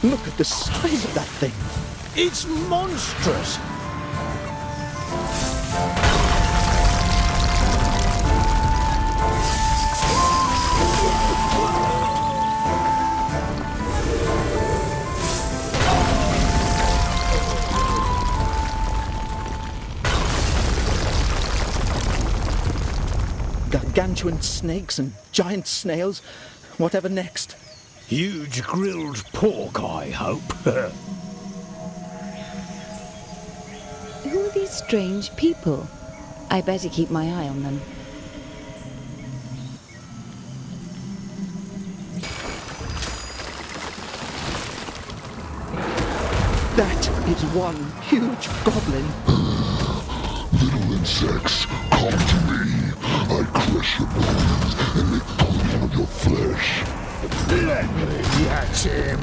Look at the size of that thing. It's monstrous! Gargantuan snakes and giant snails. Whatever next? Huge grilled pork, I hope. Who are these strange people? I better keep my eye on them. That is one huge goblin. Little insects, come to me. I crush your bones and make portion of your flesh. Let me at him!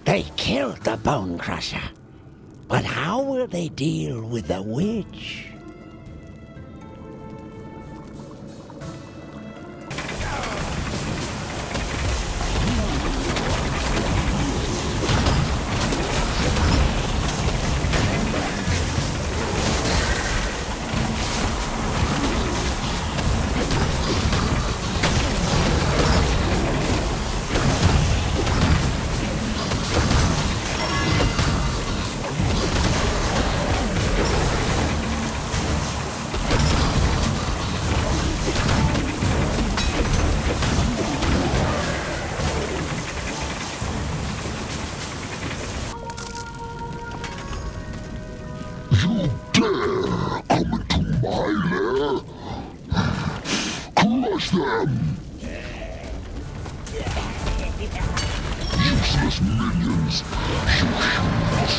They killed the Bone Crusher. But how will they deal with the witch? You dare come into my lair? Crush them! Useless minions, you humans,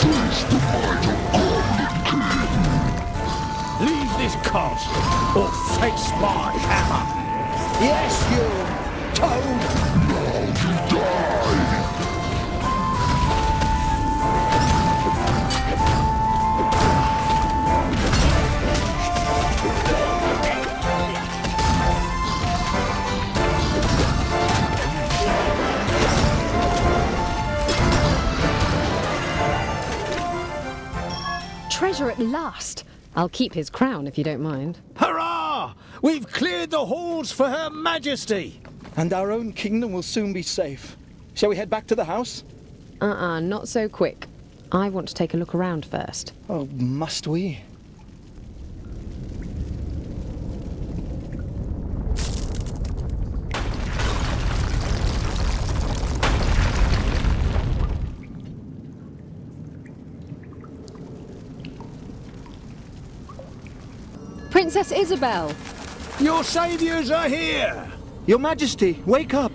face the might of Goblin King! Leave this cot, or face my hammer! Yes, you toad! Now you die! Treasure at last! I'll keep his crown if you don't mind. Hurrah! We've cleared the halls for Her Majesty! And our own kingdom will soon be safe. Shall we head back to the house? Not so quick. I want to take a look around first. Oh, must we? Princess Isabel! Your saviours are here! Your Majesty, wake up!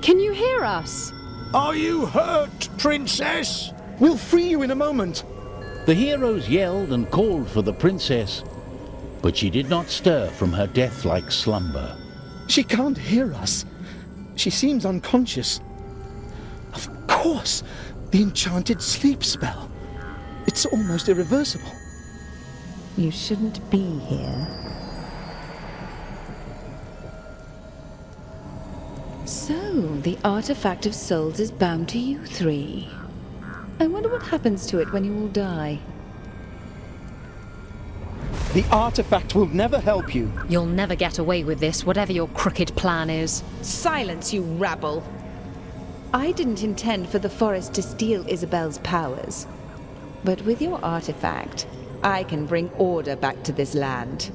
Can you hear us? Are you hurt, Princess? We'll free you in a moment. The heroes yelled and called for the princess, but she did not stir from her death-like slumber. She can't hear us. She seems unconscious. Of course, the enchanted sleep spell. It's almost irreversible. You shouldn't be here. So, the artifact of souls is bound to you three. I wonder what happens to it when you all die. The artifact will never help you. You'll never get away with this, whatever your crooked plan is. Silence, you rabble! I didn't intend for the forest to steal Isabel's powers. But with your artifact, I can bring order back to this land.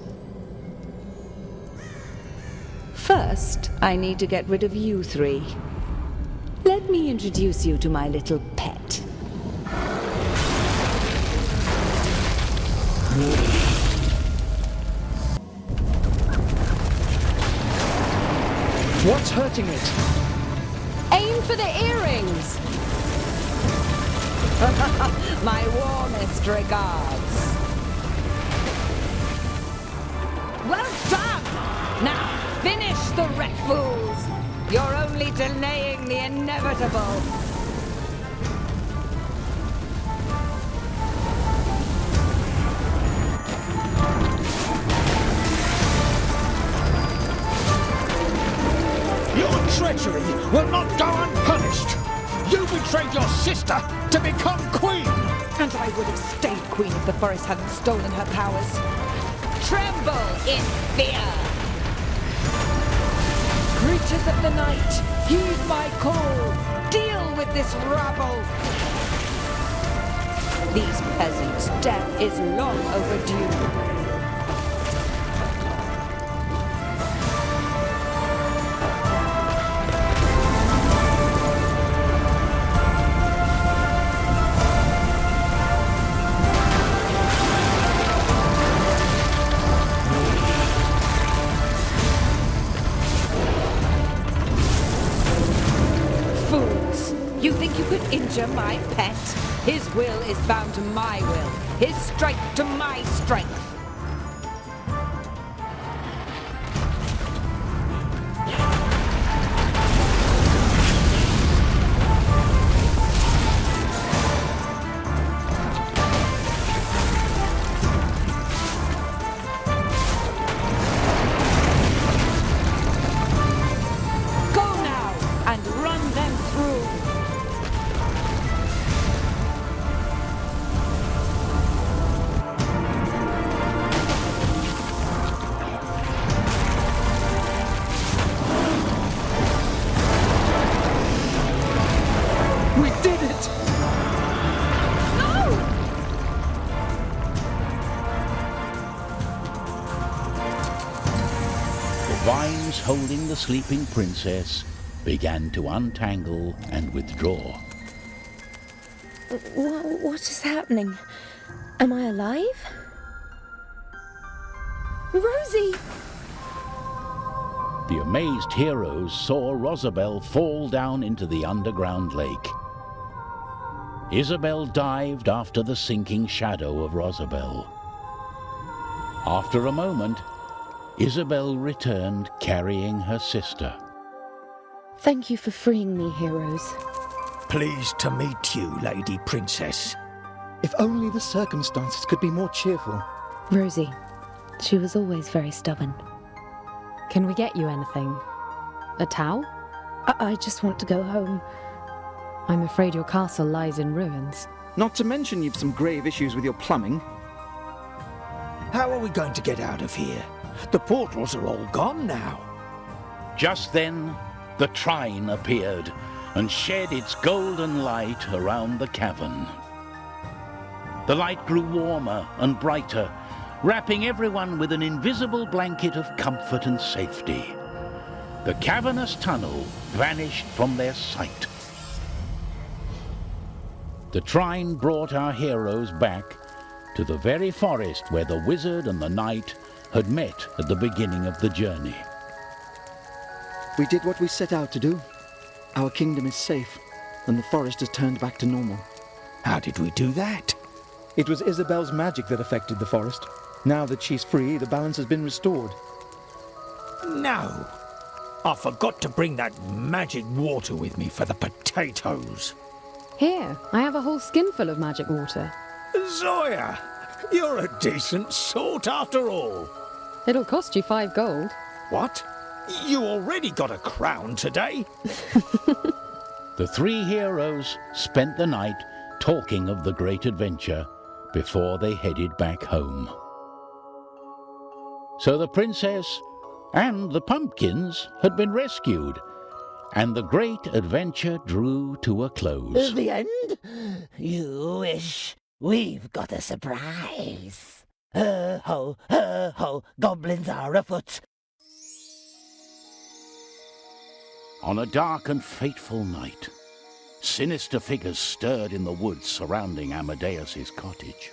First, I need to get rid of you three. Let me introduce you to my little pet. What's hurting it? Aim for the earrings! My warmest regards. Well done! Now, finish the wreck, fools! You're only delaying the inevitable. treachery will not go unpunished. You betrayed your sister to become queen. And I would have stayed queen if the forest hadn't stolen her powers. Tremble in fear! Creatures of the night, heed my call! Deal with this rabble! These peasants' death is long overdue. You think you could injure my pet? His will is bound to my will. His strength to my strength. Go now and run them through. Vines holding the sleeping princess began to untangle and withdraw. What is happening? Am I alive? Rosie! The amazed heroes saw Rosabelle fall down into the underground lake. Isabel dived after the sinking shadow of Rosabelle. After a moment, Isabel returned carrying her sister. Thank you for freeing me, heroes. Pleased to meet you, Lady Princess. If only the circumstances could be more cheerful. Rosie, she was always very stubborn. Can we get you anything? A towel? I just want to go home. I'm afraid your castle lies in ruins. Not to mention you've some grave issues with your plumbing. How are we going to get out of here? The portals are all gone now. Just then, the Trine appeared and shed its golden light around the cavern. The light grew warmer and brighter, wrapping everyone with an invisible blanket of comfort and safety. The cavernous tunnel vanished from their sight. The Trine brought our heroes back to the very forest where the wizard and the knight had met at the beginning of the journey. We did what we set out to do. Our kingdom is safe, and the forest has turned back to normal. How did we do that? It was Isabel's magic that affected the forest. Now that she's free, the balance has been restored. No. I forgot to bring that magic water with me for the potatoes. Here, I have a whole skinful of magic water. Zoya, you're a decent sort after all. It'll cost you 5 gold. What? You already got a crown today? The 3 heroes spent the night talking of the great adventure before they headed back home. So the princess and the pumpkins had been rescued, and the great adventure drew to a close. The end? You wish. We've got a surprise. Ho, goblins are afoot. On a dark and fateful night, sinister figures stirred in the woods surrounding Amadeus's cottage.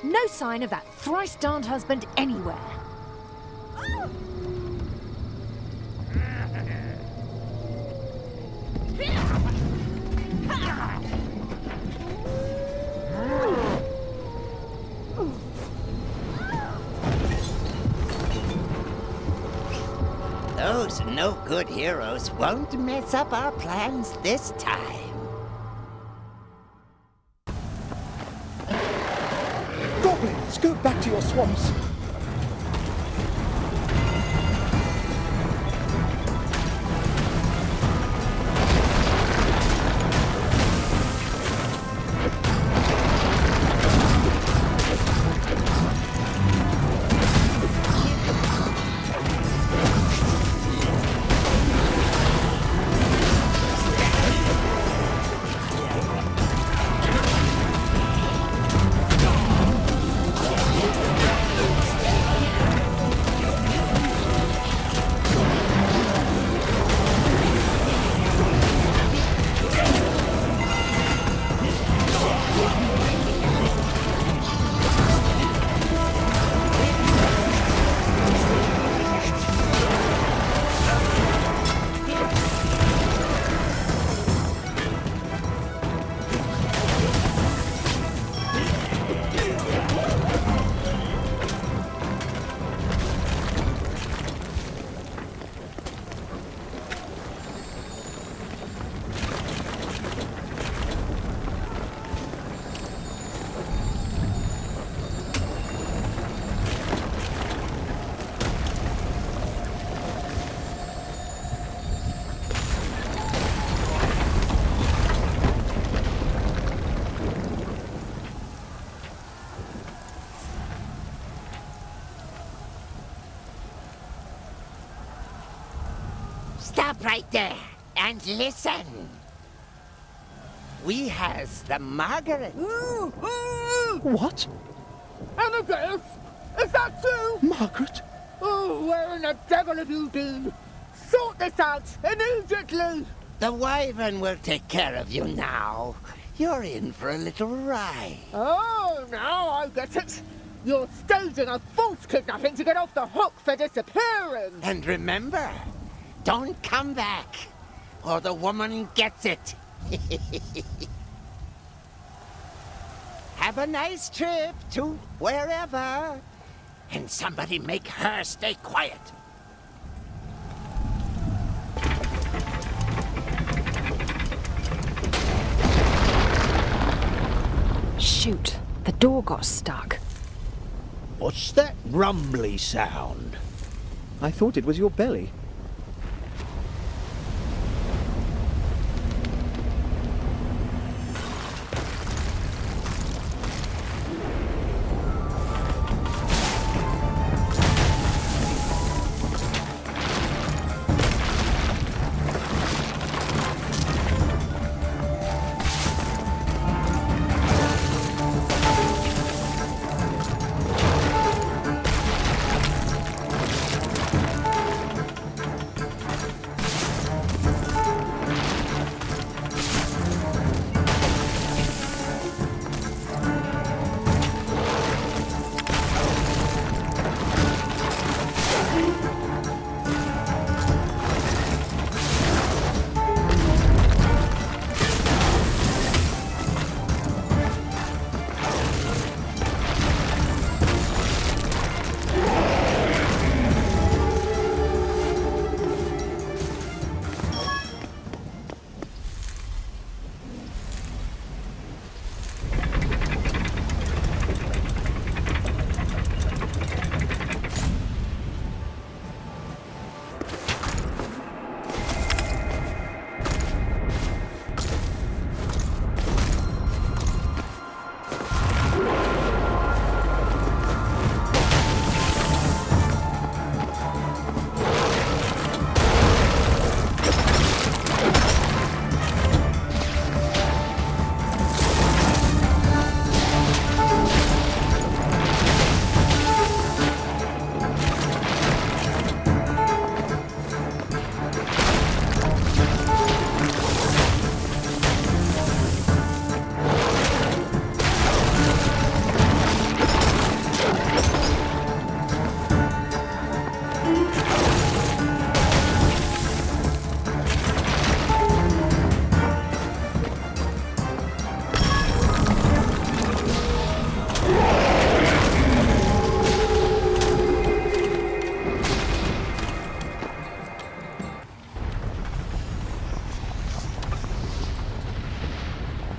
No sign of that thrice-darned husband anywhere. Those no-good heroes won't mess up our plans this time. Let's go back to your swamps. Stop right there and listen. We has the Margaret. What? Amadeus! Is that you? Margaret? Oh, where in the devil have you been? Sort this out immediately! The Wyvern will take care of you now. You're in for a little ride. Oh, now I get it. You're staging a false kidnapping to get off the hook for disappearing. And remember, don't come back, or the woman gets it. Have a nice trip to wherever, and somebody make her stay quiet. Shoot, the door got stuck. What's that rumbly sound? I thought it was your belly.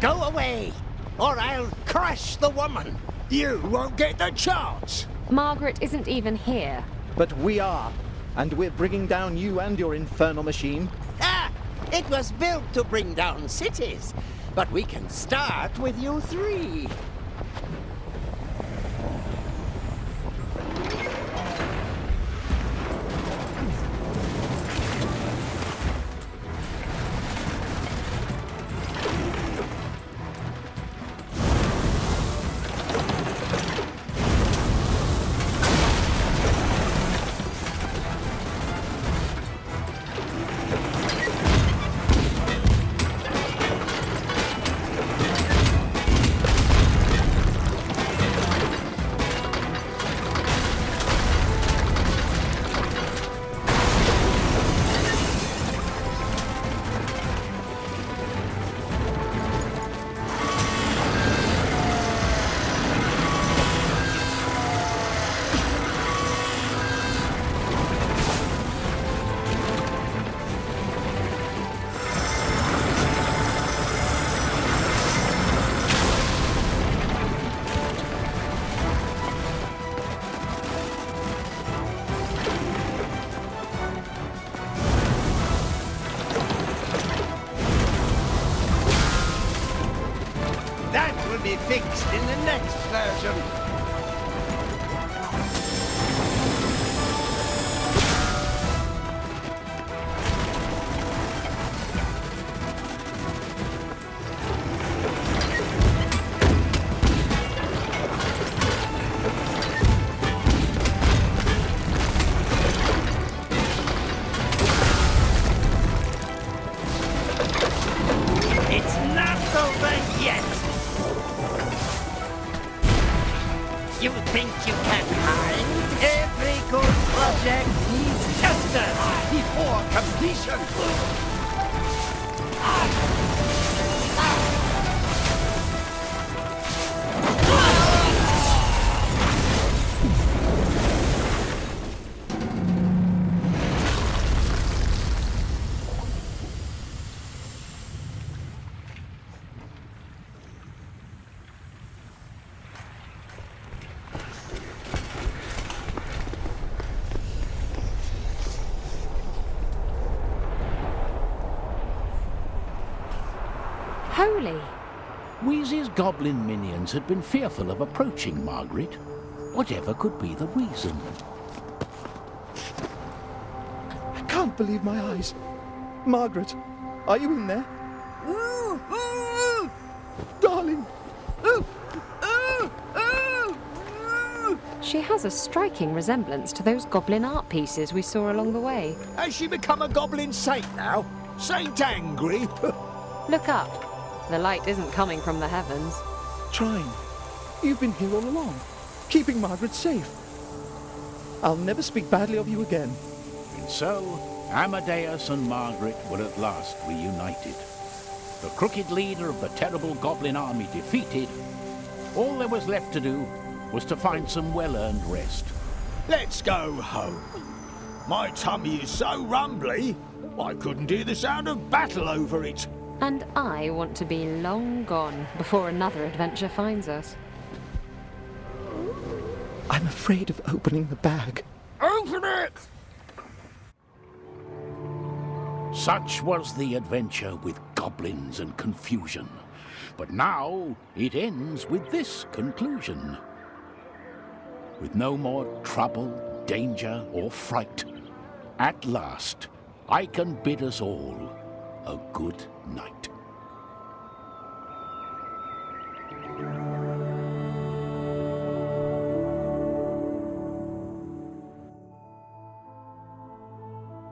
Go away, or I'll crush the woman. You won't get the chance! Margaret isn't even here. But we are. And we're bringing down you and your infernal machine. Ah! It was built to bring down cities. But we can start with you three. Be fixed in the next version. It's not over yet. You think you can hide? Every good project needs testers before completion. Holy! Wheezy's goblin minions had been fearful of approaching Margaret. Whatever could be the reason? I can't believe my eyes. Margaret, are you in there? Darling! She has a striking resemblance to those goblin art pieces we saw along the way. Has she become a goblin saint now? Saint Angry? Look up. The light isn't coming from the heavens. Trine, you've been here all along, keeping Margaret safe. I'll never speak badly of you again. And so, Amadeus and Margaret were at last reunited. The crooked leader of the terrible goblin army defeated, all there was left to do was to find some well-earned rest. Let's go home. My tummy is so rumbly, I couldn't hear the sound of battle over it. And I want to be long gone before another adventure finds us. I'm afraid of opening the bag. Open it! Such was the adventure with goblins and confusion. But now it ends with this conclusion. With no more trouble, danger, or fright, at last I can bid us all a good night.